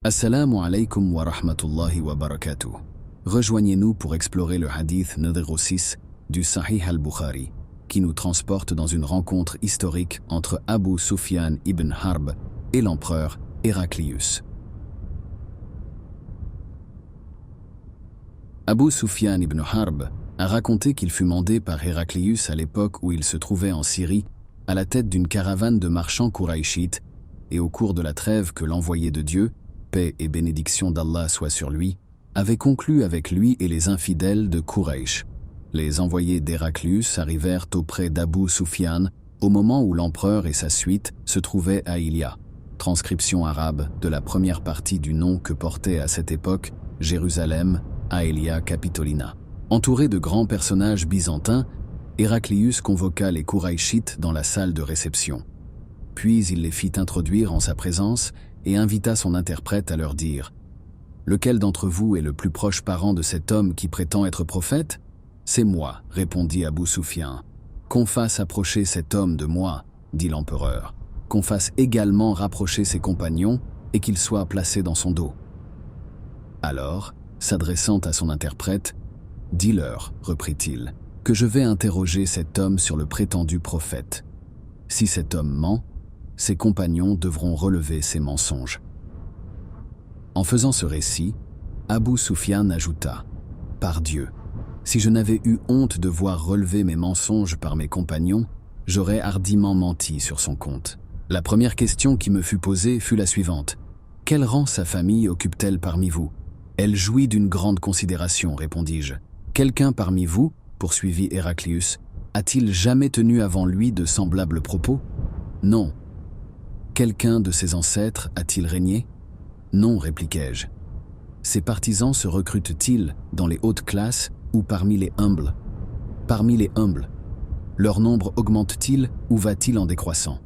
Assalamu alaikum wa rahmatullahi wa barakatuh. Rejoignez-nous pour explorer le hadith numéro 6 du Sahih al-Bukhari, qui nous transporte dans une rencontre historique entre Abu Sufyan ibn Harb et l'empereur Héraclius. Abu Sufyan ibn Harb a raconté qu'il fut mandé par Héraclius à l'époque où il se trouvait en Syrie, à la tête d'une caravane de marchands Qurayshites, et au cours de la trêve que l'envoyé de Dieu, paix et bénédiction d'Allah soit sur lui, avait conclu avec lui et les infidèles de Quraysh. Les envoyés d'Héraclius arrivèrent auprès d'Abu Sufyan au moment où l'empereur et sa suite se trouvaient à Ilia, transcription arabe de la première partie du nom que portait à cette époque Jérusalem, Aelia Capitolina. Entouré de grands personnages byzantins, Héraclius convoqua les Qurayshites dans la salle de réception. Puis il les fit introduire en sa présence et invita son interprète à leur dire « Lequel d'entre vous est le plus proche parent de cet homme qui prétend être prophète ? C'est moi, répondit Abu Sufyan. Qu'on fasse approcher cet homme de moi, dit l'empereur. Qu'on fasse également rapprocher ses compagnons et qu'il soit placé dans son dos. Alors, s'adressant à son interprète, « Dis-leur, reprit-il, que je vais interroger cet homme sur le prétendu prophète. Si cet homme ment, ses compagnons devront relever ses mensonges. » En faisant ce récit, Abu Sufyan ajouta « Par Dieu, si je n'avais eu honte de voir relever mes mensonges par mes compagnons, j'aurais hardiment menti sur son compte. » La première question qui me fut posée fut la suivante. « Quel rang sa famille occupe-t-elle parmi vous ? » « Elle jouit d'une grande considération, répondis-je. « Quelqu'un parmi vous, poursuivit Héraclius, a-t-il jamais tenu avant lui de semblables propos ? Non. Quelqu'un de ses ancêtres a-t-il régné ? Non, répliquai-je. Ses partisans se recrutent-ils dans les hautes classes ou parmi les humbles ? Parmi les humbles. Leur nombre augmente-t-il ou va-t-il en décroissant ?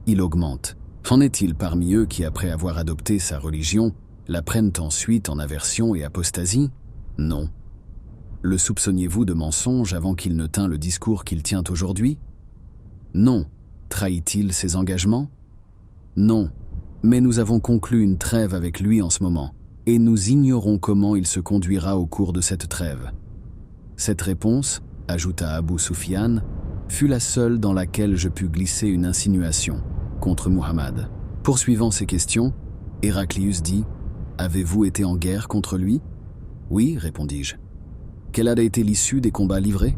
Il augmente. Qu'en est-il parmi eux qui, après avoir adopté sa religion, la prennent ensuite en aversion et apostasie ? Non. Le soupçonniez-vous de mensonge avant qu'il ne tînt le discours qu'il tient aujourd'hui ? Non. Trahit-il ses engagements ? Non. Mais nous avons conclu une trêve avec lui en ce moment, et nous ignorons comment il se conduira au cours de cette trêve. Cette réponse, ajouta Abu Sufyan, fut la seule dans laquelle je pus glisser une insinuation contre Muhammad. Poursuivant ces questions, Héraclius dit « Avez-vous été en guerre contre lui ?» « Oui, répondis-je. » « Quelle a été l'issue des combats livrés ? »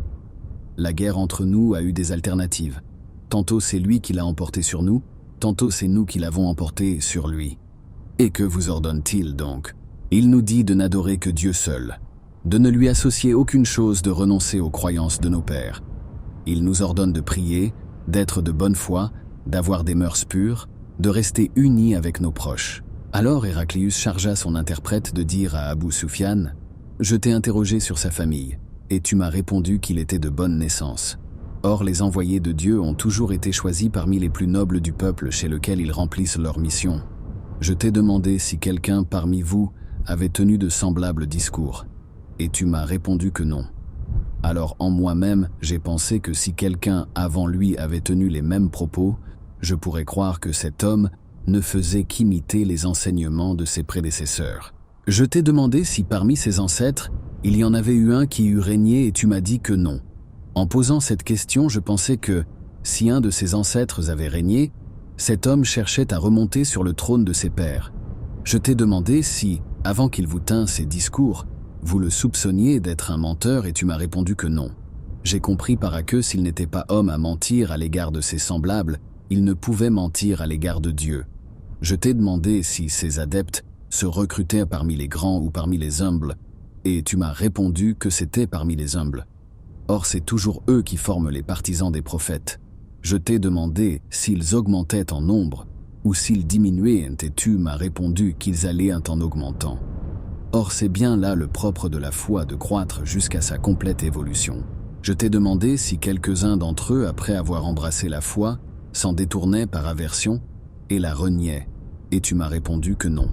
« La guerre entre nous a eu des alternatives. Tantôt c'est lui qui l'a emporté sur nous, tantôt c'est nous qui l'avons emporté sur lui. » « Et que vous ordonne-t-il donc ? » « Il nous dit de n'adorer que Dieu seul, de ne lui associer aucune chose, de renoncer aux croyances de nos pères. Il nous ordonne de prier, d'être de bonne foi, d'avoir des mœurs pures, de rester unis avec nos proches. » Alors Héraclius chargea son interprète de dire à Abu Sufyan « Je t'ai interrogé sur sa famille, et tu m'as répondu qu'il était de bonne naissance. Or les envoyés de Dieu ont toujours été choisis parmi les plus nobles du peuple chez lequel ils remplissent leur mission. Je t'ai demandé si quelqu'un parmi vous avait tenu de semblables discours, et tu m'as répondu que non. Alors en moi-même, j'ai pensé que si quelqu'un avant lui avait tenu les mêmes propos, je pourrais croire que cet homme ne faisait qu'imiter les enseignements de ses prédécesseurs. Je t'ai demandé si parmi ses ancêtres, il y en avait eu un qui eût régné et tu m'as dit que non. En posant cette question, je pensais que, si un de ses ancêtres avait régné, cet homme cherchait à remonter sur le trône de ses pères. Je t'ai demandé si, avant qu'il vous tînt ces discours, vous le soupçonniez d'être un menteur et tu m'as répondu que non. J'ai compris par là que s'il n'était pas homme à mentir à l'égard de ses semblables, il ne pouvait mentir à l'égard de Dieu. Je t'ai demandé si ses adeptes se recrutaient parmi les grands ou parmi les humbles, et tu m'as répondu que c'était parmi les humbles. Or c'est toujours eux qui forment les partisans des prophètes. Je t'ai demandé s'ils augmentaient en nombre, ou s'ils diminuaient, et tu m'as répondu qu'ils allaient en augmentant. Or c'est bien là le propre de la foi de croître jusqu'à sa complète évolution. Je t'ai demandé si quelques-uns d'entre eux, après avoir embrassé la foi, s'en détournaient par aversion et la reniaient, et tu m'as répondu que non.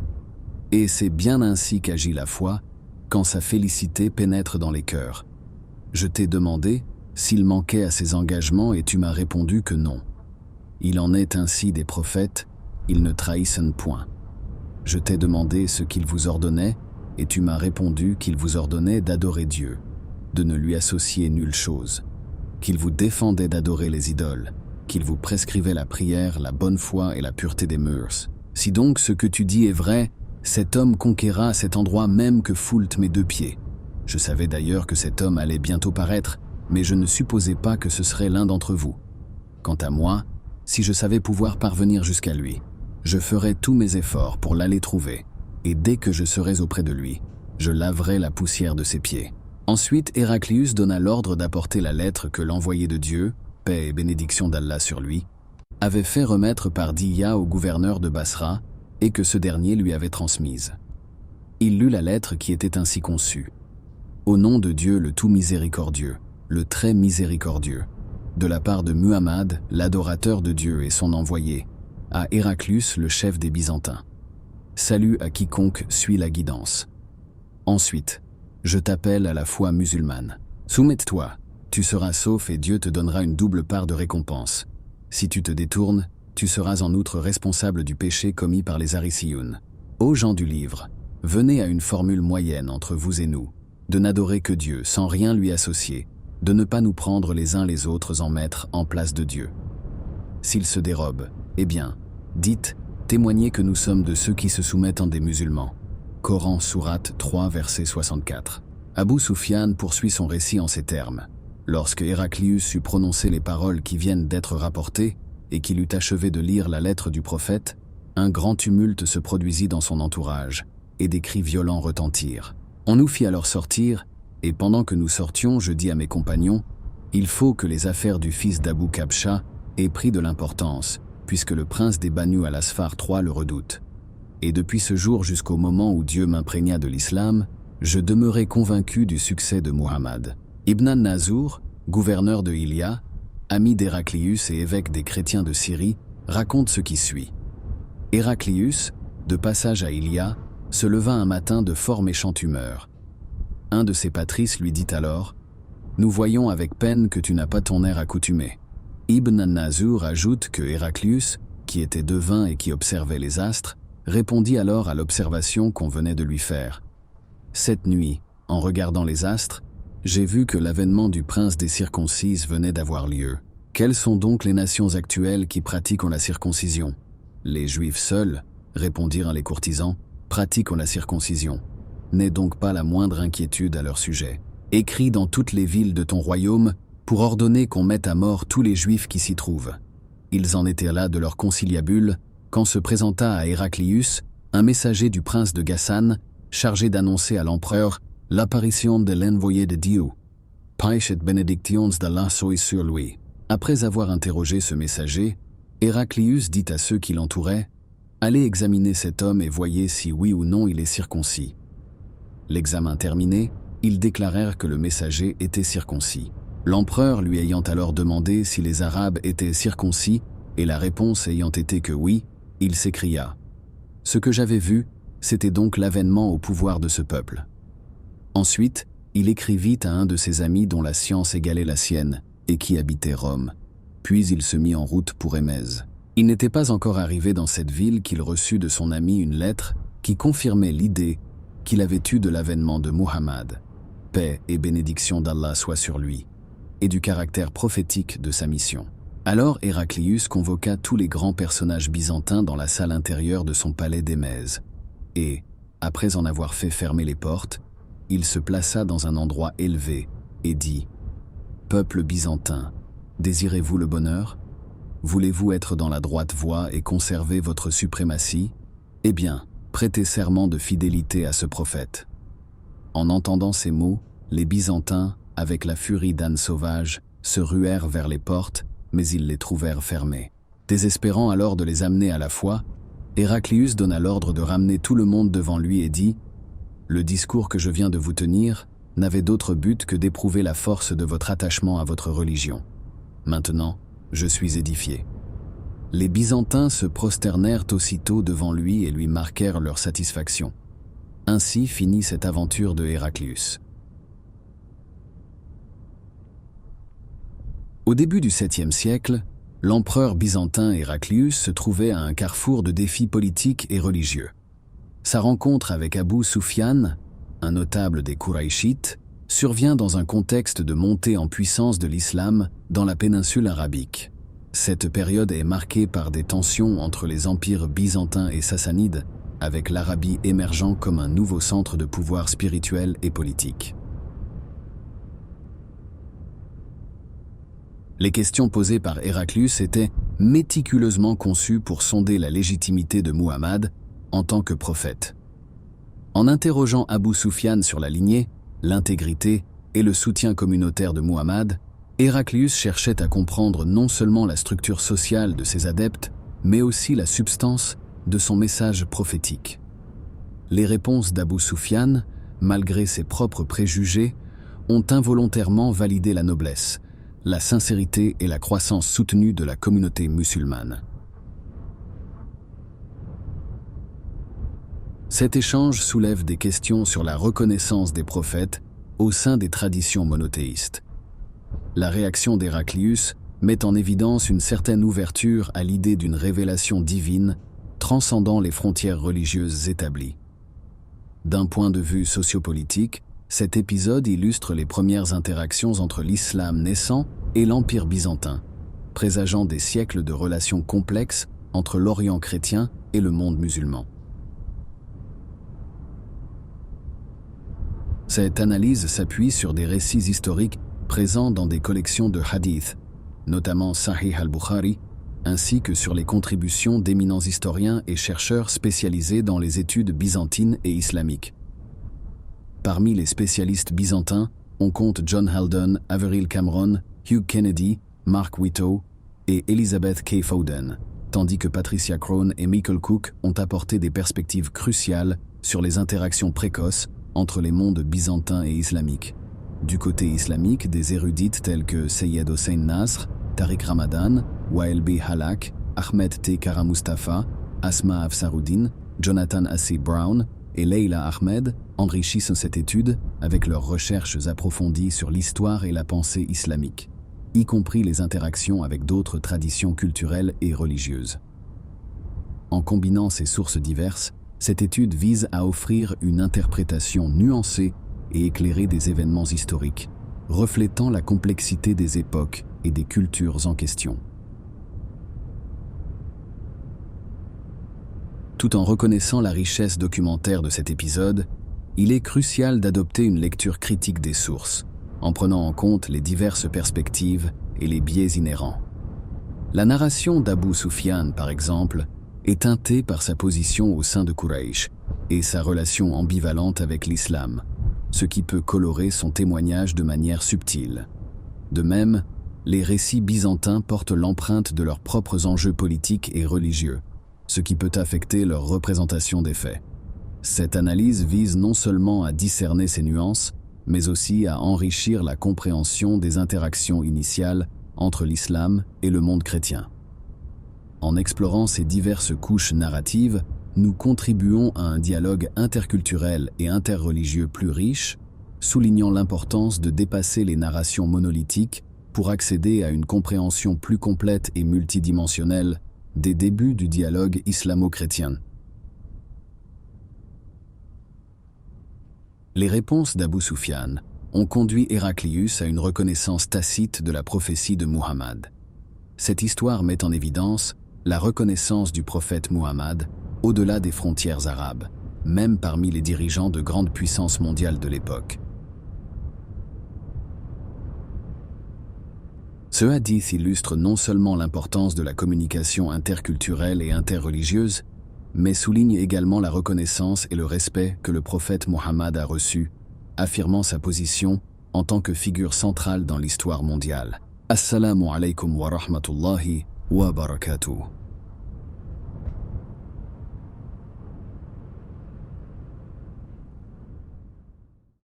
Et c'est bien ainsi qu'agit la foi, quand sa félicité pénètre dans les cœurs. Je t'ai demandé s'il manquait à ses engagements et tu m'as répondu que non. Il en est ainsi des prophètes, ils ne trahissent point. Je t'ai demandé ce qu'il vous ordonnait, et tu m'as répondu qu'il vous ordonnait d'adorer Dieu, de ne lui associer nulle chose, qu'il vous défendait d'adorer les idoles, qu'il vous prescrivait la prière, la bonne foi et la pureté des mœurs. Si donc ce que tu dis est vrai, cet homme conquérera cet endroit même que foulent mes 2 pieds. Je savais d'ailleurs que cet homme allait bientôt paraître, mais je ne supposais pas que ce serait l'un d'entre vous. Quant à moi, si je savais pouvoir parvenir jusqu'à lui, je ferais tous mes efforts pour l'aller trouver, et dès que je serais auprès de lui, je laverais la poussière de ses pieds. Ensuite, Héraclius donna l'ordre d'apporter la lettre que l'envoyé de Dieu, paix et bénédiction d'Allah sur lui, avait fait remettre par Diya au gouverneur de Basra, et que ce dernier lui avait transmise. Il lut la lettre qui était ainsi conçue. Au nom de Dieu le tout miséricordieux, le très miséricordieux, de la part de Muhammad, l'adorateur de Dieu et son envoyé, à Héraclius, le chef des Byzantins. Salut à quiconque suit la guidance. Ensuite, je t'appelle à la foi musulmane. Soumets-toi, tu seras sauf et Dieu te donnera une double part de récompense. Si tu te détournes, tu seras en outre responsable du péché commis par les Aricioun. Ô gens du livre, venez à une formule moyenne entre vous et nous, de n'adorer que Dieu sans rien lui associer, de ne pas nous prendre les uns les autres en maîtres en place de Dieu. S'il se dérobe, eh bien, dites, témoignez que nous sommes de ceux qui se soumettent en des musulmans. Coran Sourate 3 verset 64. Abu Sufyan poursuit son récit en ces termes. Lorsque Héraclius eut prononcé les paroles qui viennent d'être rapportées et qu'il eut achevé de lire la lettre du prophète, un grand tumulte se produisit dans son entourage et des cris violents retentirent. On nous fit alors sortir et pendant que nous sortions, je dis à mes compagnons, il faut que les affaires du fils d'Abu Kabsha aient pris de l'importance, puisque le prince des Banu al-Asfar III le redoute. Et depuis ce jour jusqu'au moment où Dieu m'imprégna de l'islam, je demeurai convaincu du succès de Muhammad. Ibn an-Nazur, gouverneur de Ilia, ami d'Héraclius et évêque des chrétiens de Syrie, raconte ce qui suit. Héraclius, de passage à Ilia, se leva un matin de fort méchante humeur. Un de ses patrices lui dit alors « Nous voyons avec peine que tu n'as pas ton air accoutumé. » Ibn an-Nazur ajoute que Héraclius, qui était devin et qui observait les astres, répondit alors à l'observation qu'on venait de lui faire. « Cette nuit, en regardant les astres, j'ai vu que l'avènement du prince des circoncises venait d'avoir lieu. Quelles sont donc les nations actuelles qui pratiquent la circoncision? Les Juifs seuls, répondirent les courtisans, pratiquent la circoncision. N'aie donc pas la moindre inquiétude à leur sujet. Écris dans toutes les villes de ton royaume pour ordonner qu'on mette à mort tous les Juifs qui s'y trouvent. » Ils en étaient là de leur conciliabule, quand se présenta à Héraclius un messager du prince de Gassan, chargé d'annoncer à l'empereur l'apparition de l'envoyé de Dieu. Paix et bénédictions d'Allah soient sur lui. Après avoir interrogé ce messager, Héraclius dit à ceux qui l'entouraient « Allez examiner cet homme et voyez si oui ou non il est circoncis. » L'examen terminé, ils déclarèrent que le messager était circoncis. L'empereur lui ayant alors demandé si les Arabes étaient circoncis, et la réponse ayant été que oui, il s'écria « Ce que j'avais vu, c'était donc l'avènement au pouvoir de ce peuple. » Ensuite, il écrivit à un de ses amis dont la science égalait la sienne, et qui habitait Rome. Puis il se mit en route pour Émèse. Il n'était pas encore arrivé dans cette ville qu'il reçut de son ami une lettre qui confirmait l'idée qu'il avait eue de l'avènement de Muhammad, paix et bénédiction d'Allah soient sur lui, et du caractère prophétique de sa mission. Alors Héraclius convoqua tous les grands personnages byzantins dans la salle intérieure de son palais d'Émèse, et, après en avoir fait fermer les portes, il se plaça dans un endroit élevé et dit « Peuple byzantin, désirez-vous le bonheur? Voulez-vous être dans la droite voie et conserver votre suprématie? Eh bien, prêtez serment de fidélité à ce prophète. » En entendant ces mots, les Byzantins, avec la furie d'ânes sauvages, se ruèrent vers les portes, mais ils les trouvèrent fermées. Désespérant alors de les amener à la foi, Héraclius donna l'ordre de ramener tout le monde devant lui et dit « Le discours que je viens de vous tenir n'avait d'autre but que d'éprouver la force de votre attachement à votre religion. Maintenant, je suis édifié. » Les Byzantins se prosternèrent aussitôt devant lui et lui marquèrent leur satisfaction. Ainsi finit cette aventure de Héraclius. Au début du 7e siècle, l'empereur byzantin Héraclius se trouvait à un carrefour de défis politiques et religieux. Sa rencontre avec Abu Sufyan, un notable des Qurayshites, survient dans un contexte de montée en puissance de l'islam dans la péninsule arabique. Cette période est marquée par des tensions entre les empires byzantins et sassanides, avec l'Arabie émergeant comme un nouveau centre de pouvoir spirituel et politique. Les questions posées par Héraclius étaient méticuleusement conçues pour sonder la légitimité de Muhammad en tant que prophète. En interrogeant Abu Sufyan sur la lignée, l'intégrité et le soutien communautaire de Muhammad, Héraclius cherchait à comprendre non seulement la structure sociale de ses adeptes, mais aussi la substance de son message prophétique. Les réponses d'Abu Sufyan, malgré ses propres préjugés, ont involontairement validé la noblesse, la sincérité et la croissance soutenue de la communauté musulmane. Cet échange soulève des questions sur la reconnaissance des prophètes au sein des traditions monothéistes. La réaction d'Héraclius met en évidence une certaine ouverture à l'idée d'une révélation divine transcendant les frontières religieuses établies. D'un point de vue sociopolitique, cet épisode illustre les premières interactions entre l'islam naissant et l'Empire byzantin, présageant des siècles de relations complexes entre l'Orient chrétien et le monde musulman. Cette analyse s'appuie sur des récits historiques présents dans des collections de hadiths, notamment Sahih al-Bukhari, ainsi que sur les contributions d'éminents historiens et chercheurs spécialisés dans les études byzantines et islamiques. Parmi les spécialistes byzantins, on compte John Haldon, Averill Cameron, Hugh Kennedy, Mark Whittow et Elizabeth K. Fowden, tandis que Patricia Crone et Michael Cook ont apporté des perspectives cruciales sur les interactions précoces entre les mondes byzantins et islamiques. Du côté islamique, des érudites tels que Seyyed Hossein Nasr, Tariq Ramadan, Wael B. Halak, Ahmed T. Kara Mustafa, Asma Afsaruddin, Jonathan Assey Brown et Leila Ahmed enrichissent cette étude avec leurs recherches approfondies sur l'histoire et la pensée islamique, y compris les interactions avec d'autres traditions culturelles et religieuses. En combinant ces sources diverses, cette étude vise à offrir une interprétation nuancée et éclairée des événements historiques, reflétant la complexité des époques et des cultures en question. Tout en reconnaissant la richesse documentaire de cet épisode, il est crucial d'adopter une lecture critique des sources, en prenant en compte les diverses perspectives et les biais inhérents. La narration d'Abu Sufyan, par exemple, est teintée par sa position au sein de Quraysh et sa relation ambivalente avec l'islam, ce qui peut colorer son témoignage de manière subtile. De même, les récits byzantins portent l'empreinte de leurs propres enjeux politiques et religieux, ce qui peut affecter leur représentation des faits. Cette analyse vise non seulement à discerner ces nuances, mais aussi à enrichir la compréhension des interactions initiales entre l'islam et le monde chrétien. En explorant ces diverses couches narratives, nous contribuons à un dialogue interculturel et interreligieux plus riche, soulignant l'importance de dépasser les narrations monolithiques pour accéder à une compréhension plus complète et multidimensionnelle des débuts du dialogue islamo-chrétien. Les réponses d'Abu Sufyan ont conduit Héraclius à une reconnaissance tacite de la prophétie de Muhammad. Cette histoire met en évidence la reconnaissance du prophète Muhammad au-delà des frontières arabes, même parmi les dirigeants de grandes puissances mondiales de l'époque. Ce hadith illustre non seulement l'importance de la communication interculturelle et interreligieuse, mais souligne également la reconnaissance et le respect que le prophète Muhammad a reçu, affirmant sa position en tant que figure centrale dans l'histoire mondiale. Assalamu alaikum wa rahmatullahi wa barakatuh.